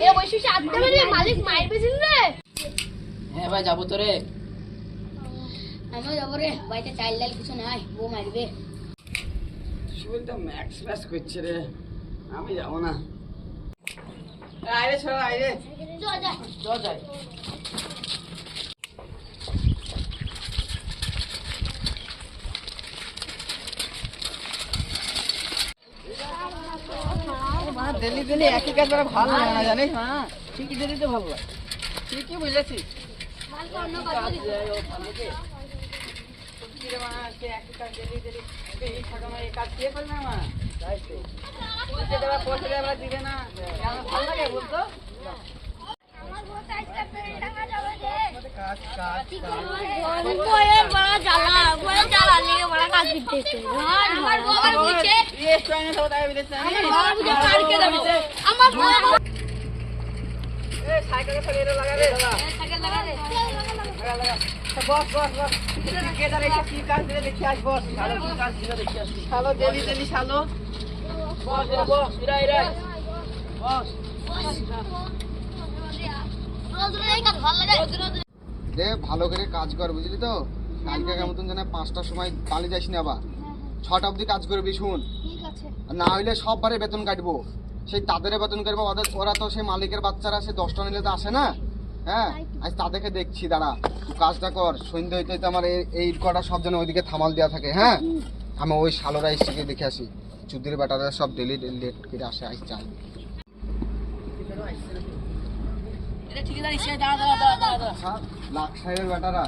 এ বৈশিষ্ট্য আনতে পারি মালিক মাইর পেছিল রে। হ্যাঁ ভাই যাবো তো রে। আমিও যাবো রে, বাড়িতে চাল ডাল কিছু নাই, বউ মারবে। শরীরটা ম্যাক্স ম্যাক্স করছে রে, আমি যাবো না। আইরে ছোড়া আইরে, চল যা চল যাই। ডেলি ডেলি একই কাজ করা ভালো লাগে না জানিস। হ্যাঁ ঠিকই ডেলি তো ভালো লাগে, ঠিকই বুঝেছি। বস বস বস ঠিকাদার এসে কি কাজ দিলে দেখে আস। বস শালো কি কাজ দিলে দেখে আস। শালো ডেলি ডেলি শালো। বস রে বস ইরা ইরা বস। দে ভালো করে কাজ কর বুঝলি তো। কালকে মতন যেন 5টার সময় পালিয়ে যাস না, আবার 6টা অবধি কাজ করবি শুন। ঠিক আছে। আর না হইলে সব বারে বেতন কাটবো। সেই তাদের বেতন করবো, ওরা তো সেই মালিকের বাচ্চারা সে 10টা নিলে তো আসে না। হ্যাঁ আজ তাদেরকে দেখছি, দাঁড়া তুই কাজটা কর। সন্ধ্যে হইতে হইতে আমার এই কটা সব যেন ওইদিকে থামাল দেওয়া থাকে। হ্যাঁ আমি ওই শালোরা এসে দেখে আসি, চুদির বেটারা সব ডেলি লেট করে আসে। আজ চাই লাখ সাহেবের বেটারা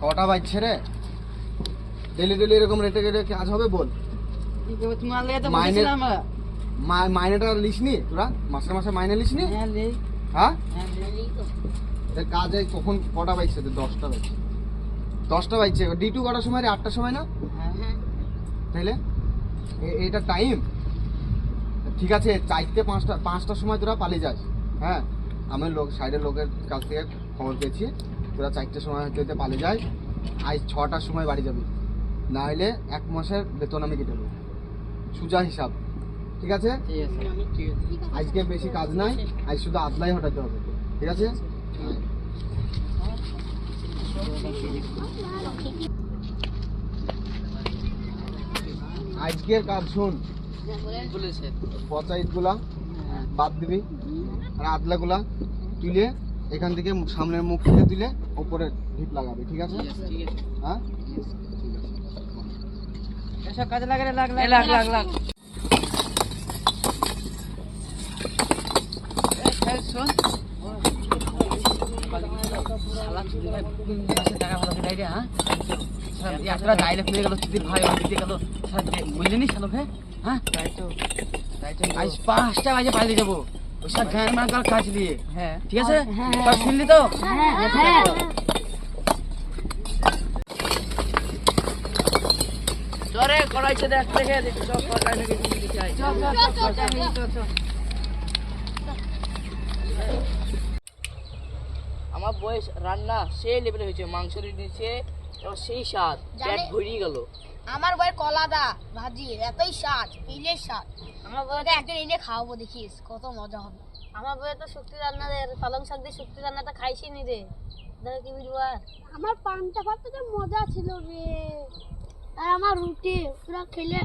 কটা বাজছে রে? ডেলি ডেলি এরকম রেটে গেলে কাজ হবে বল? মাইনেটা লিসনি তোরা? মাসে মাসে মাইনে লিসনি? হ্যাঁ কাজ কখন কটা বাজছে? 10টা বাজছে। 10টা বাজছে, ডিউটি কটার সময় রে? 8টার সময় না? তাইলে এটা টাইম ঠিক আছে। 4টে 5টার সময় তোরা পালিয়ে যাস। হ্যাঁ আমি সাইডের লোকের কাছ থেকে খবর পেয়েছি, তোরা 4টের সময় হইতে পালিয়ে যাস। আজ 6টার সময় বাড়ি যাবি, না হলে 1 মাসের বেতন আমি কেটে নেবো, সোজা হিসাব। ঠিক আছে? আজকে বেশি কাজ নাই, আজ শুধু আদলাই হটাতে হবে। ঠিক আছে? আজকের কাজ শোন, পচা ইটগুলা বাদ দিবি, আর আদলাগুলা তুলে এখান থেকে সামনের মুখ থেকে তুলে ওপরে ঢিপ লাগাবি। ঠিক আছে? হ্যাঁ এসব কাজে লাগে লাগ লাগ লাগ। শোন শালা চুদি ভাই টাকা ভালো করে ডাইরে। হ্যাঁ একটা ডাইরেক্ট নিয়ে গেল চুদির ভাই দিয়ে গেল, বুঝলেনি শালো ভাই? হ্যাঁ আজ 5টা বাজে পালিয়ে যাবো ওই সব গান মার কাজ নিয়ে। হ্যাঁ ঠিক আছে, সব শুনলি তো? চরে করাইছে দেখ দেখে দেখি সব করাই নাকি দেখি আই। আমার বয়স রান্না সেই লেভেলে হয়েছে, মাংস নিচে সেই স্বাদ, পেট ভরিয়ে গেল। আমার বই কলাদা ভাজি এতই স্বাদ, পিলের স্বাদ। আমার বইটা একদিন এনে খাওয়াবো, দেখিস কত মজা হবে। আমার বইয়ে তো শুক্তি রান্না পালং শাক দিয়ে শুক্তি রান্নাটা খাইছি নি রে, দেখো কি বুঝবো। আমার পান্তা ভাতটা মজা ছিল রে, আর আমার রুটি তোরা খেলে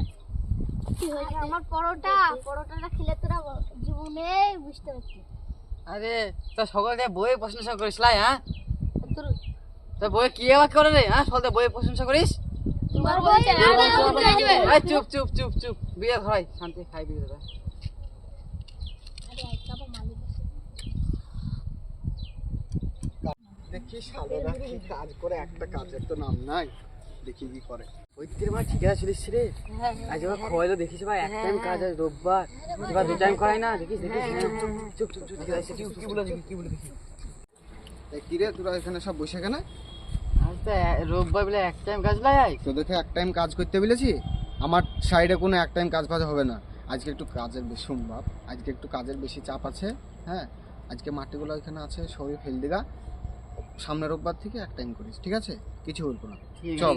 কি হয়েছে, আমার পরোটাটা খেলে তোরা জীবনে বুঝতে পারছি। আরে তো সকলে বইয়ের প্রশংসা করিস লাই? হ্যাঁ তোর বই কি আবার করে রে? হ্যাঁ সকলে বইয়ের প্রশংসা করিস? তোমার বলছে না, চুপ চুপ চুপ চুপ, বিয়ে ভাই শান্তি খাই বিয়ে দাদা। দেখি শালোরা কি কাজ করে, একটা কাজের তো নাম নাই, দেখি কি করে। ওই দিন ভাই ঠিক আছে চলিস রে, আজ এবার খোয়াইলো দেখিস ভাই, এক টাইম কাজ আজ রোববার, এবার 2 টাইম করাই না, দেখিস দেখিস। চুপ চুপ চুপ ঠিক আছে, কি বলে দেখি। কি রে তোরা এখানে সব বসে কেন? আজ তো রোববার বলে এক টাইম কাজ লাই। তোদেরকে এক টাইম কাজ করতে বলেছি? আমার সাইডে কোনো এক টাইম কাজ হবে না। আজকে একটু কাজের বেশি বাপ, আজকে একটু কাজের বেশি চাপ আছে। হ্যাঁ আজকে মাটিগুলো এখানে আছে, সবই ফেল দিগা। সামনের রোববার থেকে এক টাইম করিস, ঠিক আছে? কিছু বলবো না, চল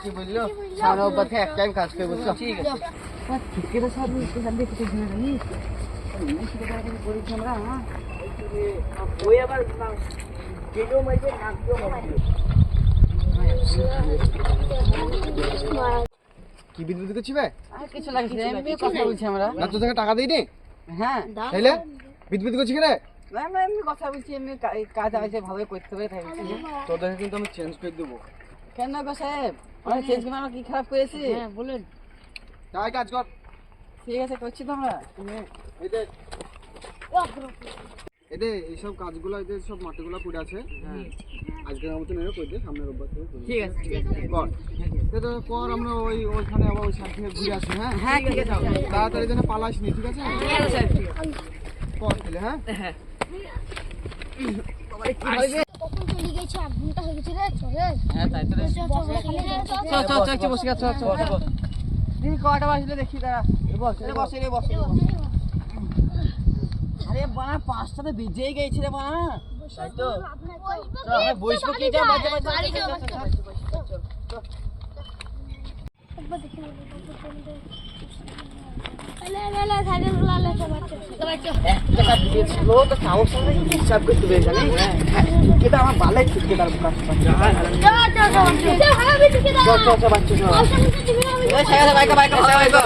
কি বললো, সামনের রোববার থেকে এক টাইম কাজ করে, বুঝছো? ঠিক আছে। ওই আবার কেটেও মারবে নাকেও মারবে। কি বিদ্যুৎ করছি ভাই? আর কিছু লাগছে না, এমনি কথা বলছি আমরা। না তোর থেকে টাকা দিই নি হ্যাঁ তাইলে বিদ্যুৎ করছি কেন? আমরা এমনি কথা বলছি, এমনি কাজ আছে ভালোই করতে হবে তাই বলছি। তোদেরকে কিন্তু আমি চেঞ্জ করে দেবো। কেন গো সাহেব, আমরা চেঞ্জ করে আমরা কি খারাপ করেছি? হ্যাঁ বলেন। তাই কাজ কর। ঠিক আছে করছি তো আমরা। এই যে এদের এইসব কাজগুলো, এদের সব মাটিগুলো পড়ে আছে, আজকের মতন এনে করে দে, সামনের রোববার থেকে করে দে। ঠিক আছে কর তো কর, আমরা ওইখানে আবার ওই সাইড থেকে ঘুরে আসি। হ্যাঁ হ্যাঁ ঠিক আছে তাড়াতাড়ি যেন পালাস নি, ঠিক আছে? ঠিক আছে সাহেব। কর তাহলে। হ্যাঁ কখন চলে গেছে? 1 ঘন্টা হয়ে গেছে রে। চলে হ্যাঁ তাই তো রে। চল চল চল একটু বসে গেছ, চল চল চল। দেখি কটা বাজলে দেখি, দাঁড়া। বস রে বস রে বস। আরে বানা 5টা তো বেজেই গেছে রে বানা। তাই তো চল আমরা বসবো কি, যা বাজে বাজে বাড়ি যাও, চল, চল, চল, চল, চল, চল। একবার দেখি লে সাইকেল গুলো চল একটা কাজ দিয়েছিল তো সাহস আছে হিসাব করতে পেরে জানি। এটা আমার ভালোই ঠিক তার কাজ। চল চল চল বাচ্চা চল। এই সাইকেল বাইকা বাইকা ভালো বাইকা।